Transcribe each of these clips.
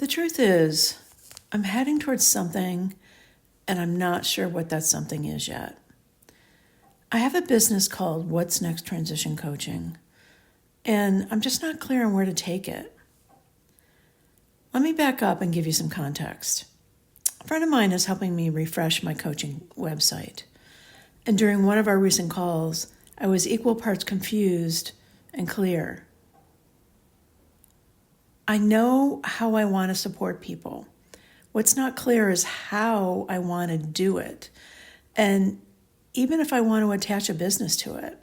The truth is, I'm heading towards something and I'm not sure what that something is yet. I have a business called What's Next Transition Coaching, and I'm just not clear on where to take it. Let me back up and give you some context. A friend of mine is helping me refresh my coaching website, and during one of our recent calls, I was equal parts confused and clear. I know how I want to support people. What's not clear is how I want to do it, and even if I want to attach a business to it.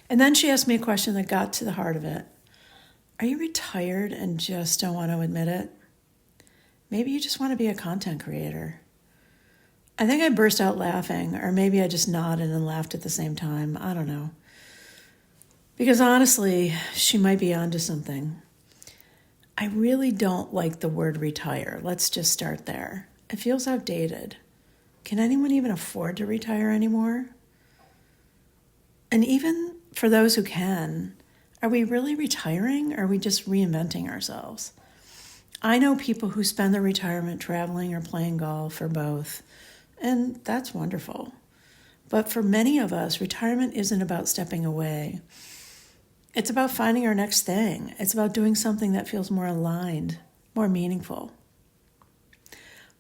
And then she asked me a question that got to the heart of it. Are you retired and just don't want to admit it? Maybe you just want to be a content creator. I think I burst out laughing, or maybe I just nodded and laughed at the same time. I don't know. Because honestly, she might be onto something. I really don't like the word retire. Let's just start there. It feels outdated. Can anyone even afford to retire anymore? And even for those who can, are we really retiring, or are we just reinventing ourselves? I know people who spend their retirement traveling or playing golf, or both, and that's wonderful. But for many of us, retirement isn't about stepping away. It's about finding our next thing. It's about doing something that feels more aligned, more meaningful.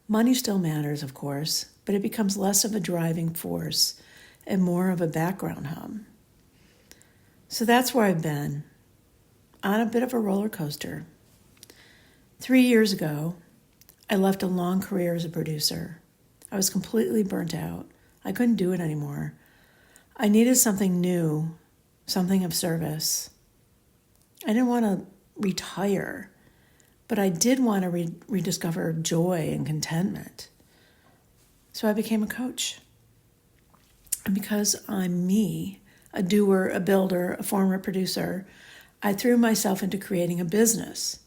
Money still matters, of course, but it becomes less of a driving force and more of a background hum. So that's where I've been, on a bit of a roller coaster. 3 years ago, I left a long career as a producer. I was completely burnt out. I couldn't do it anymore. I needed something new, something of service. I didn't want to retire, but I did want to rediscover joy and contentment. So I became a coach. And because I'm me, a doer, a builder, a former producer, I threw myself into creating a business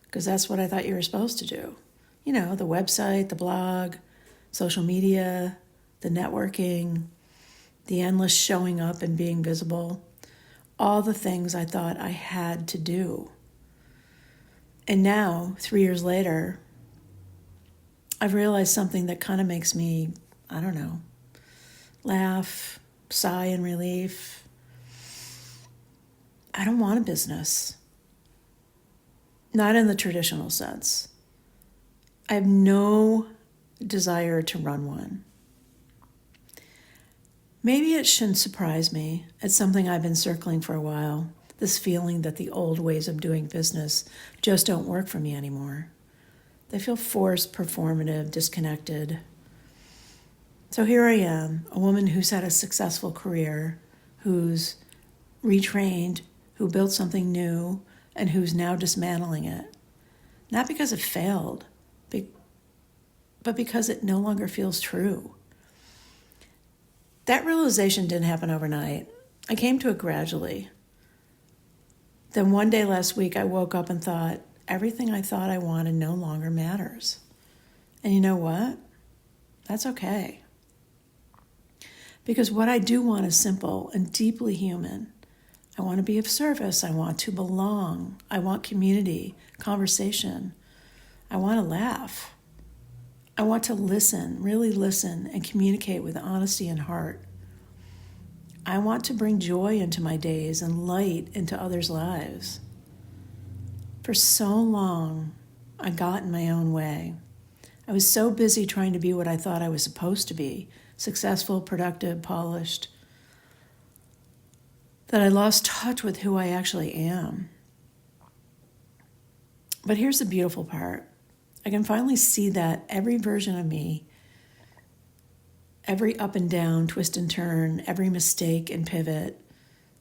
because that's what I thought you were supposed to do. You know, the website, the blog, social media, the networking, the endless showing up and being visible, all the things I thought I had to do. And now, 3 years later, I've realized something that kind of makes me, I don't know, laugh, sigh in relief. I don't want a business. Not in the traditional sense. I have no desire to run one. Maybe it shouldn't surprise me. It's something I've been circling for a while, this feeling that the old ways of doing business just don't work for me anymore. They feel forced, performative, disconnected. So here I am, a woman who's had a successful career, who's retrained, who built something new, and who's now dismantling it. Not because it failed, but because it no longer feels true. That realization didn't happen overnight. I came to it gradually. Then one day last week, I woke up and thought, everything I thought I wanted no longer matters. And you know what? That's okay. Because what I do want is simple and deeply human. I want to be of service. I want to belong. I want community, conversation. I want to laugh. I want to listen, really listen, and communicate with honesty and heart. I want to bring joy into my days and light into others' lives. For so long, I got in my own way. I was so busy trying to be what I thought I was supposed to be, successful, productive, polished, that I lost touch with who I actually am. But here's the beautiful part. I can finally see that every version of me, every up and down, twist and turn, every mistake and pivot,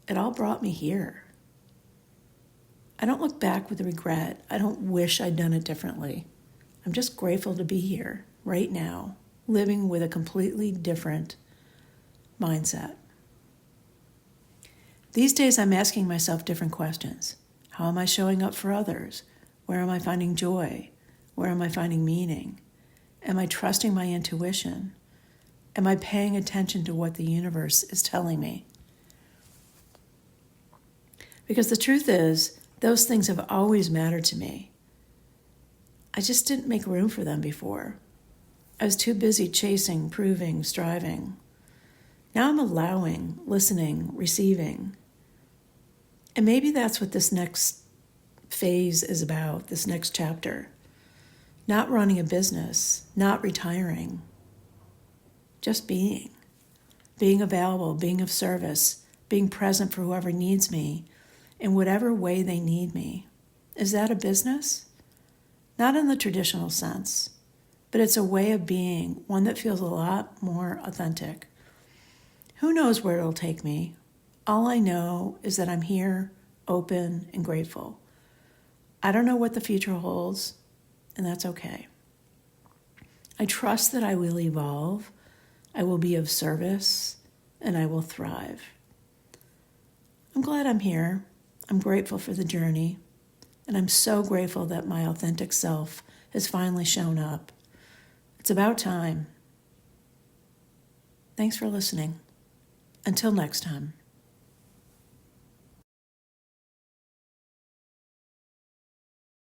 it all brought me here. I don't look back with regret. I don't wish I'd done it differently. I'm just grateful to be here right now, living with a completely different mindset. These days, I'm asking myself different questions. How am I showing up for others? Where am I finding joy? Where am I finding meaning? Am I trusting my intuition? Am I paying attention to what the universe is telling me? Because the truth is, those things have always mattered to me. I just didn't make room for them before. I was too busy chasing, proving, striving. Now I'm allowing, listening, receiving. And maybe that's what this next phase is about, this next chapter. Not running a business, not retiring, just being. Being available, being of service, being present for whoever needs me in whatever way they need me. Is that a business? Not in the traditional sense, but it's a way of being, one that feels a lot more authentic. Who knows where it'll take me? All I know is that I'm here, open, and grateful. I don't know what the future holds, and that's okay. I trust that I will evolve, I will be of service, and I will thrive. I'm glad I'm here. I'm grateful for the journey, and I'm so grateful that my authentic self has finally shown up. It's about time. Thanks for listening. Until next time.